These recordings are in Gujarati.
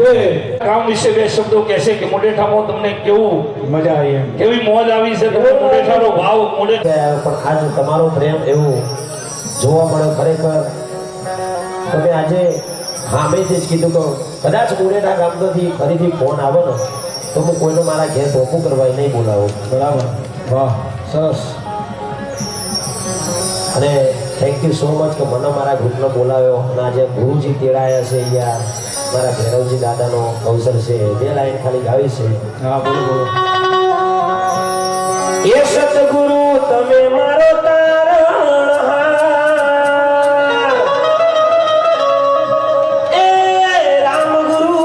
કામ વિશે બે શબ્દો કહેશે કે મોડેઠામાં તમને કેવું મજા આવી એમ કેવી મોજ આવી છે તમને મોડેઠાનો ભાવ મોડે પણ આજ તમારો પ્રેમ એવું જોવા મળે ખરેખર તમે આજે સામેથી જ કીધું કે કદાચ મુડેઠા ગામથી ફરીથી ફોન આવે ને તો હું કોઈને મારા ઘેર ધોકું કરવા નહીં બોલાવું. બરાબર વાહ સરસ અને થેન્ક યુ સો મચ કે મને મારા ગ્રુપને બોલાવ્યો અને આજે ગુરુજી તેડાયા છે અહીંયા મારા ભૈરવજી દાદાનો અવસર છે. બે લાઈન ખાલી ગાવી છે. હા બોલો બોલો. એ સતગુરુ તમે મારો તારણહાર, એ રામ ગુરુ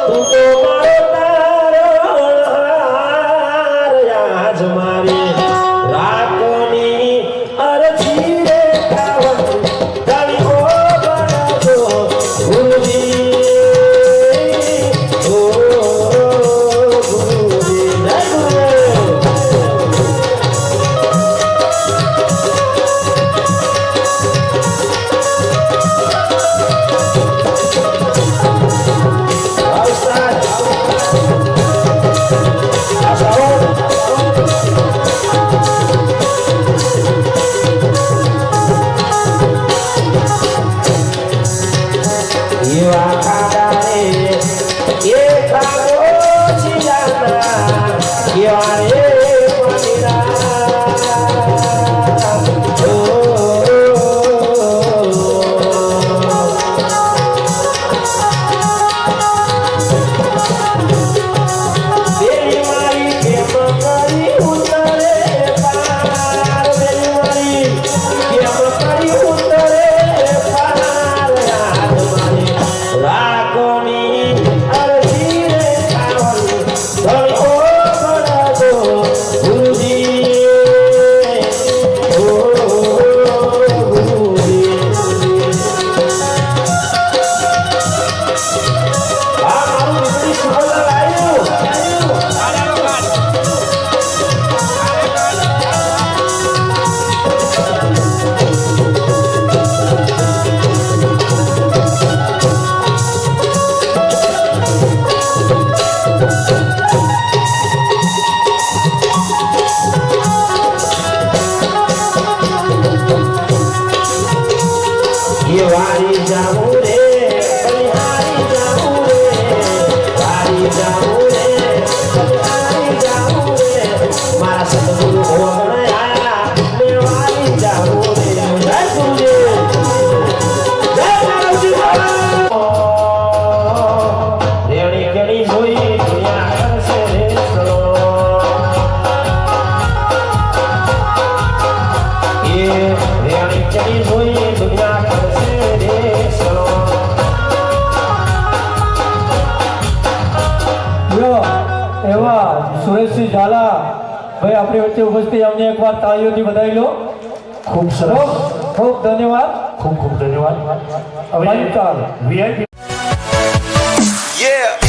તું તો મારો તારણહાર, આજ મારી રાતની અરજી રે કાવડ તારી ઓ બનાજો ગુરુજી. ઓ ગુરુજી જય ગુરુદેવ. વારી જાઉં રે બલિહારી જાઉં રે, વારી જાઉં રે બલિહારી જાઉં રે, મારા સતગુરુ ઓગણયા મે વારી જાઉં રે. જય ગુરુદેવ જય મારુતિ રેણી કેણી જોઈ દુનિયા કરશે રે સલો. એ રેણી કેણી જોઈ દુનિયા એવા સુરેશસિંહ ઝાલા ભાઈ આપણી વચ્ચે ઉપસ્થિત અમને એકવાર તાળીઓથી વધાવી લો. ખૂબ સરસ ખૂબ ધન્યવાદ. ખૂબ ખૂબ ધન્યવાદ. અભિનંદન. VIP Yeah.